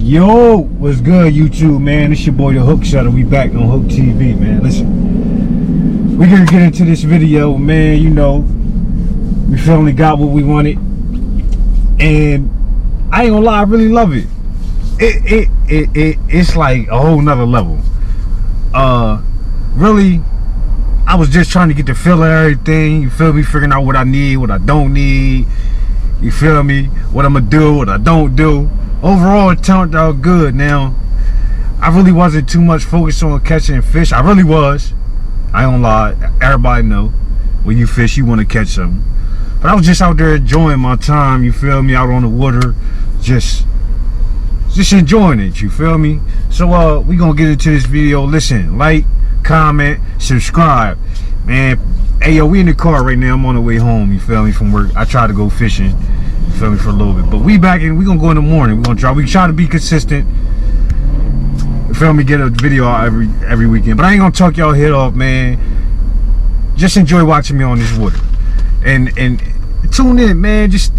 Yo, what's good, YouTube, man? It's your boy, the Hook Shutter. We back on Hook TV, man. Listen, we're gonna get into this video, man. You know, we finally got what we wanted, and I ain't gonna lie, I really love it. It's like a whole nother level. Really, I was just trying to get the feel of everything. You feel me? Figuring out what I need, what I don't need. You feel me? What I'm gonna do, what I don't do. Overall, it turned out good. Now, I really wasn't too much focused on catching fish. I really was. I ain't gonna lie. Everybody know when you fish, you want to catch something. But I was just out there enjoying my time. You feel me? Out on the water, just enjoying it. You feel me? So we gonna get into this video. Listen, like, comment, subscribe, man. Hey yo, we in the car right now. I'm on the way home. You feel me? From work. I tried to go fishing. You feel me, for a little bit, but we back and we gonna go in the morning. We gonna try. We try to be consistent. You feel me? Get a video out every weekend. But I ain't gonna talk y'all head off, man. Just enjoy watching me on this water, and tune in, man. Just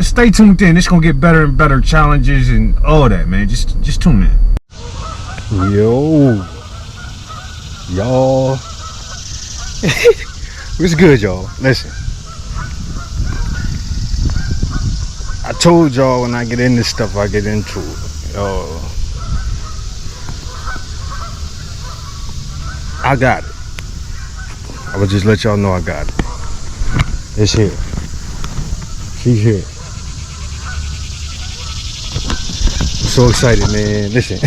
stay tuned in. It's gonna get better and better challenges and all that, man. Just tune in. Y'all. What's good, y'all? Listen. I told y'all when I get into stuff, I get into it. I got it. I will just let y'all know I got it. It's here. She's here. I'm so excited, man. Listen,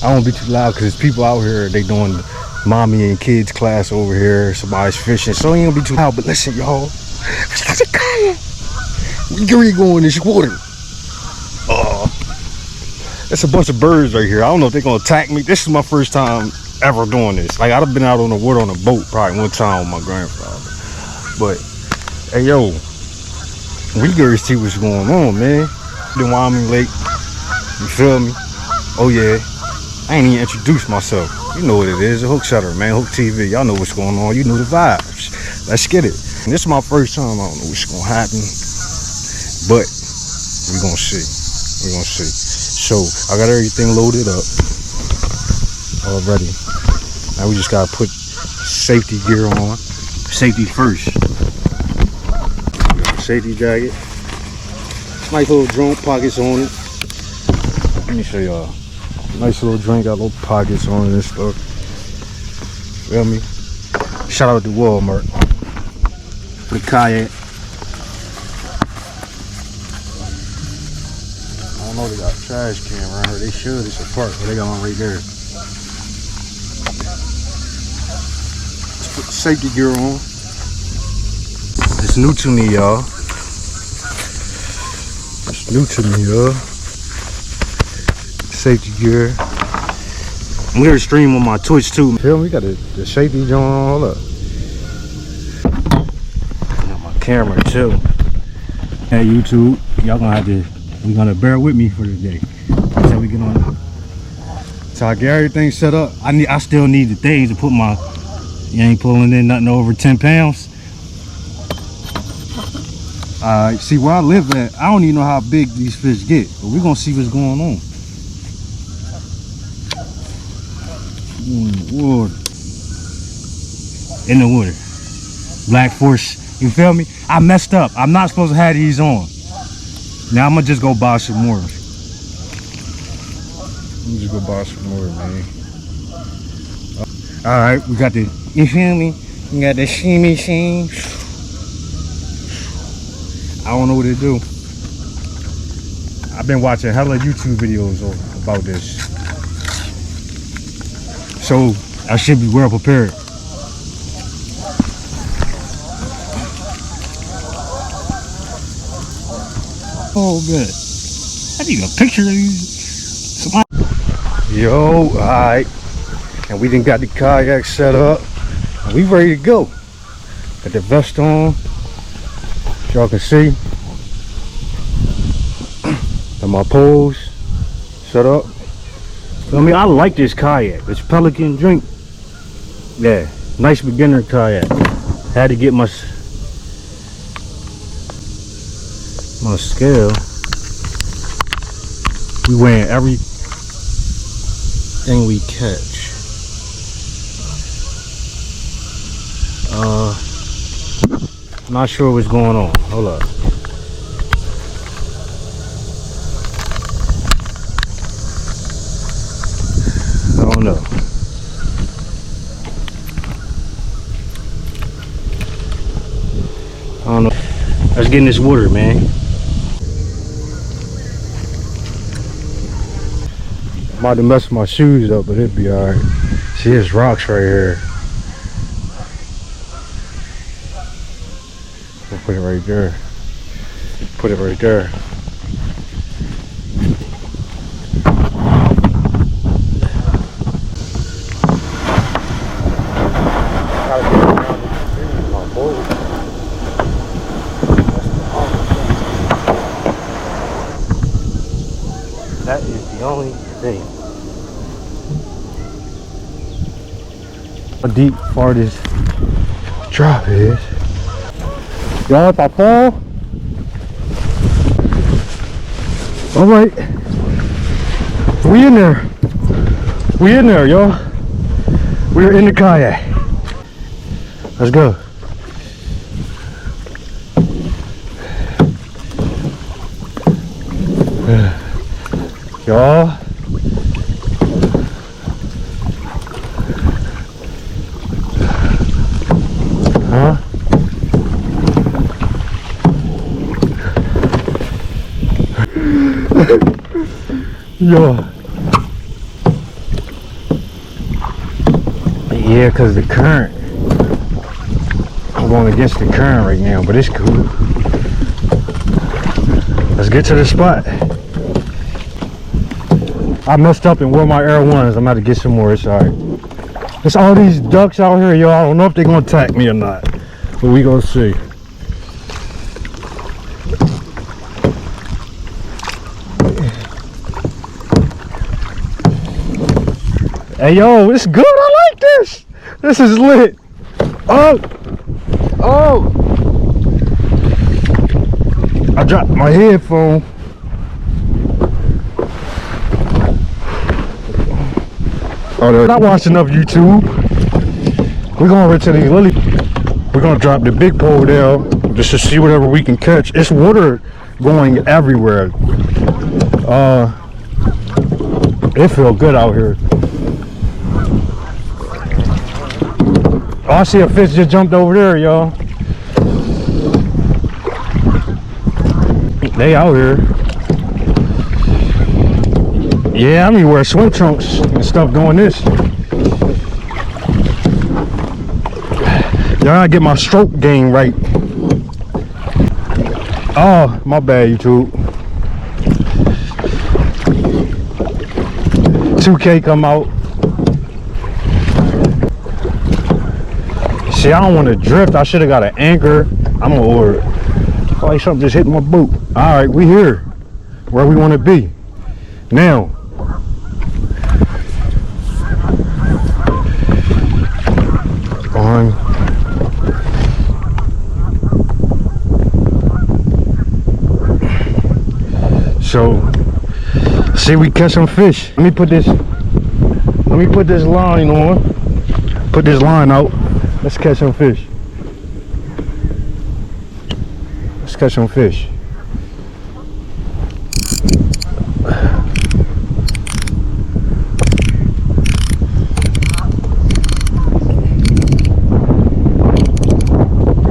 I won't be too loud because there's people out here. They doing mommy and kids class over here. Somebody's fishing, so I ain't gonna be too loud. But listen, y'all. It's a kayak. We can go in this water. That's a bunch of birds right here. I don't know if they're gonna attack me. This is my first time ever doing this. Like, I've been out on the water on a boat probably one time with my grandfather. But hey yo, we gotta see what's going on, man. The Wyoming Lake. You feel me? Oh yeah. I ain't even introduced myself. You know what it is. A Hook Shutter, man. Hook TV. Y'all know what's going on. You know the vibes. Let's get it. And this is my first time. I don't know what's gonna happen. But we're gonna see. We're gonna see. So I got everything loaded up already. Now we just gotta put safety gear on. Safety first. Safety jacket. Nice little drink, pockets on it. Let me show y'all. Nice little drink, got little pockets on it and stuff. Feel me? Shout out to Walmart for the kayak. I know they got a trash can around here. They should. It's a park, but they got one right there. Let's put the safety gear on. It's new to me, y'all. It's new to me, y'all. Safety gear. I'm gonna stream on my Twitch too. Feel me? We got the safety joint on. Hold up. Got my camera too. Hey YouTube, y'all gonna have to. We're gonna bear with me for today until we get on. So I get everything set up. I still need the things to put my. You ain't pulling in nothing over 10 pounds. See where I live at, I don't even know how big these fish get, but we're gonna see what's going on. Water. In the water. Black Force. You feel me? I messed up. I'm not supposed to have these on. Now I'm gonna just go buy some more. Let me just go buy some more, man. All right, we got the. You feel me? We got the shimmy sheen. I don't know what to do. I've been watching hella YouTube videos about this, so I should be well prepared. Oh man, I need a picture of these. Yo, alright. And we done got the kayak set up. And we ready to go. Got the vest on. Y'all can see. And my poles set up. I mean, I like this kayak. It's Pelican drink. Yeah, nice beginner kayak. Had to get my scale. We weighing every thing we catch. Not sure what's going on. Hold up. I don't know. I don't know. Let's get in this water, man. I'm about to mess my shoes up, but it'd be alright. See, there's rocks right here. I'll put it right there. Put it right there. That is the only thing. How deep far this drop is. Y'all at that fall? Alright. We in there. We in there, y'all. We're in the kayak. Let's go. Y'all. Huh? Yo. Yeah, cause the current. I'm going against the current right now, but it's cool. Let's get to the spot. I messed up and wore my Air Ones. I'm about to get some more. It's alright. There's all these ducks out here, y'all. I don't know if they're gonna attack me or not, but we gonna see. Hey, yo, it's good. I like this. This is lit. Oh, oh! I dropped my headphone. Oh, not watching enough YouTube. We're going over to the lily. We're gonna drop the big pole down just to see whatever we can catch. It's water going everywhere. It feels good out here. Oh, I see a fish just jumped over there, y'all. They out here. Yeah, I mean, wear swim trunks and stuff doing this. Y'all gotta get my stroke game right. Oh, my bad, YouTube. 2K come out. See, I don't want to drift. I should have got an anchor. I'm gonna order it. I feel like something just hit my boot. All right, we here, where we want to be. Now, so see, we catch some fish. Let me put this line on. Put this line out. Let's catch some fish. Let's catch some fish.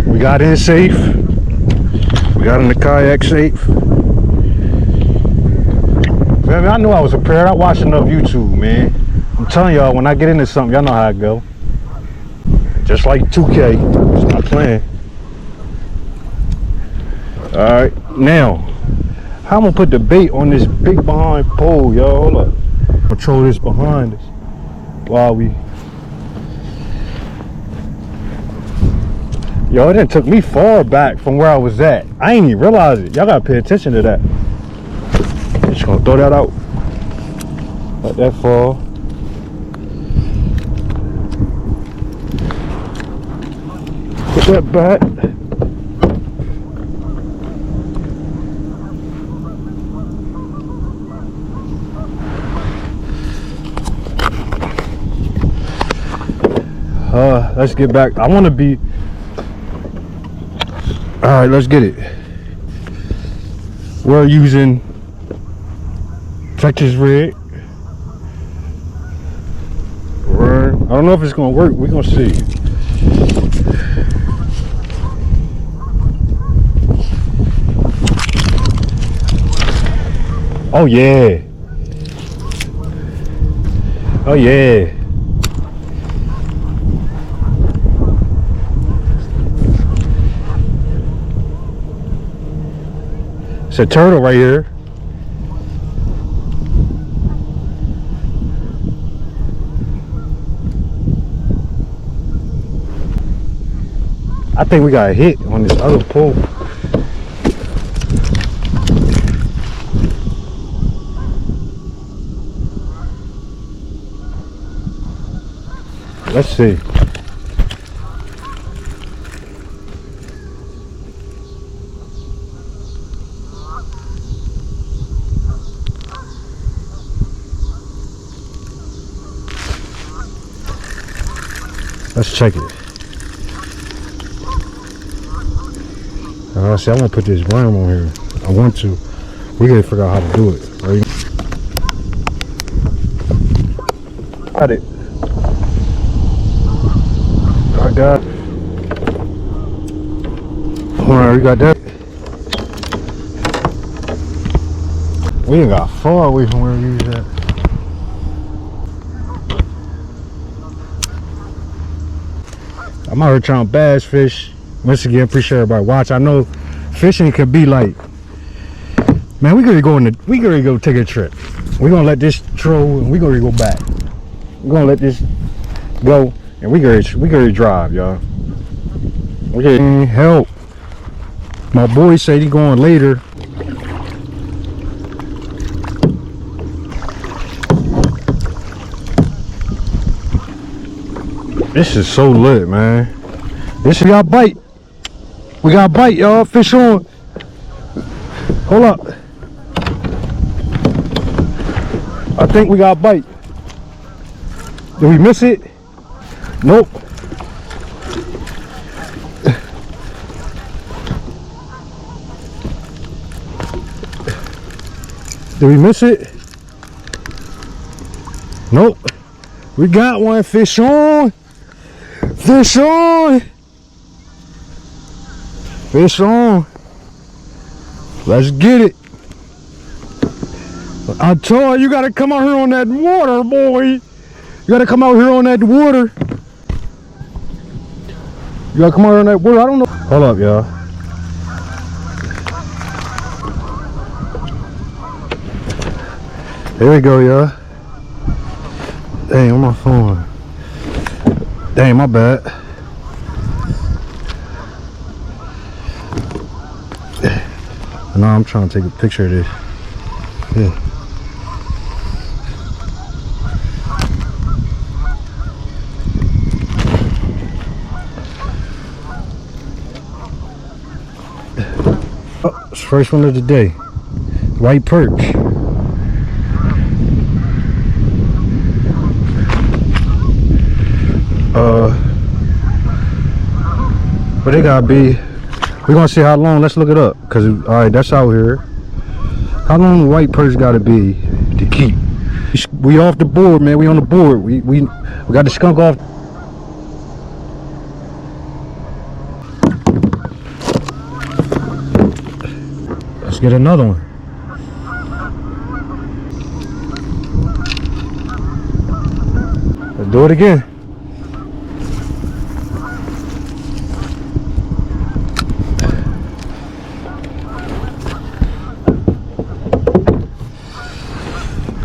We got in safe. We got in the kayak safe. Man, I knew I was prepared. I watched enough YouTube, man. I'm telling y'all, when I get into something, y'all know how it go. Just like 2K, it's not playing. All right, now, how I'm gonna put the bait on this big behind pole, y'all? Hold up. Control this behind us while we. Yo, it done took me far back from where I was at. I ain't even realize it. Y'all gotta pay attention to that. Just gonna throw that out. Let that fall. Put that back. let's get back. I want to be. All right, let's get it. We're using Texas red. I don't know if it's gonna work. We're gonna see. Oh yeah. Oh yeah. It's a turtle right here. I think we got a hit on this other pole. Let's see. Let's check it. See, I want to put this worm on here. I want to. We gotta figure out how to do it. Right? Got it. I got it. Alright, we got that. We ain't got far away from where we use that. I'm out here trying to bass fish. Once again, appreciate everybody watch. I know fishing could be like, man, we gotta go take a trip. We're gonna let this troll and we're gonna go back. We're gonna let this go and we gotta drive, y'all. We gotta help. My boy said he going later. This is so lit, man. This got bite. We got bite, y'all. Fish on. Hold up. I think we got bite. Did we miss it? Nope. Did we miss it? Nope. We got one. Fish on. Fish on. Fish on. Let's get it. I told you, gotta come out here on that water, boy. You gotta come out here on that water. You gotta come out here on that water. I don't know. Hold up, y'all. There we go, y'all. Dang, on my phone. Dang, my bad. No, I'm trying to take a picture of this. Yeah. Oh, it's the first one of the day. White perch. But it gotta be. We're gonna see how long. Let's look it up. Cause all right, that's out here. How long the white perch gotta be to keep? We off the board, man. We on the board. We got the skunk off. Let's get another one. Let's do it again.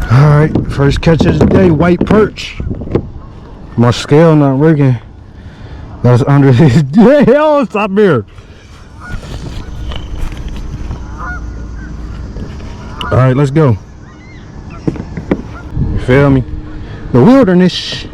Alright, first catch of the day, white perch. My scale not working. That's under his. Hell, stop here. Alright, let's go. You feel me? The wilderness.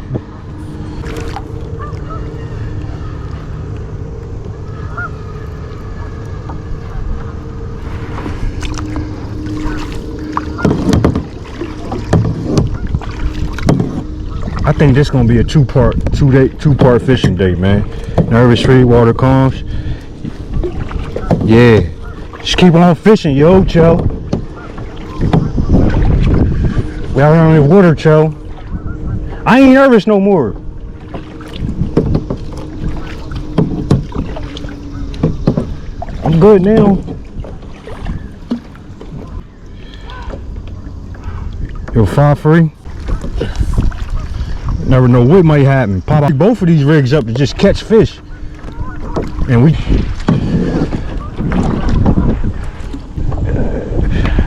I think this gonna be a two-part fishing day, man. Nervous Street, water calms. Yeah, just keep on fishing, yo, Cho. We out here on the water, Cho. I ain't nervous no more. I'm good now. Yo, 5-3. Never know what might happen. Pop both of these rigs up to just catch fish. And we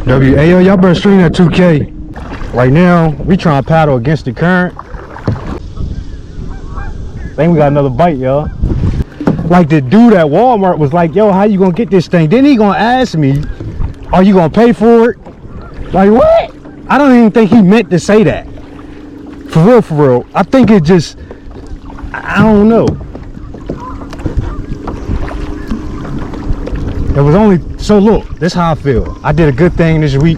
WAO, y'all better stream that 2K. Right now, we trying to paddle against the current. I think we got another bite, y'all. Like the dude at Walmart was like, yo, how you gonna get this thing? Then he gonna ask me, are you gonna pay for it? Like, what? I don't even think he meant to say that. For real. I think it just, I don't know. It was only, so look, this is how I feel. I did a good thing this week.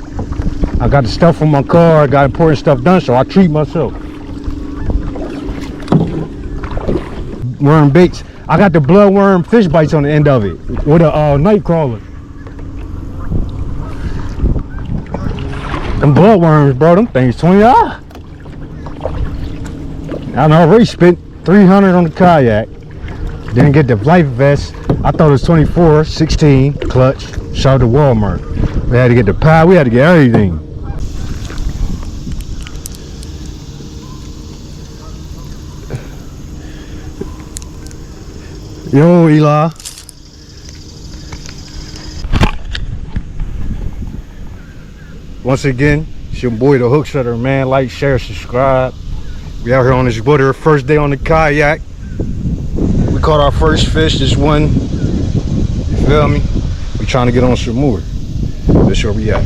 I got the stuff from my car, I got important stuff done, so I treat myself. Worm baits. I got the bloodworm fish bites on the end of it with a night crawler. Them bloodworms, bro, them things 20. I already spent 300 on the kayak. Didn't get the life vest. I thought it was 24, 16 clutch. Shout out to Walmart. We had to get the pie. We had to get everything. Yo, Eli. Once again, it's your boy, the Hook Setter, man. Like, share, subscribe. We out here on this water, first day on the kayak. We caught our first fish, this one. You feel me? We trying to get on some more. That's where we at.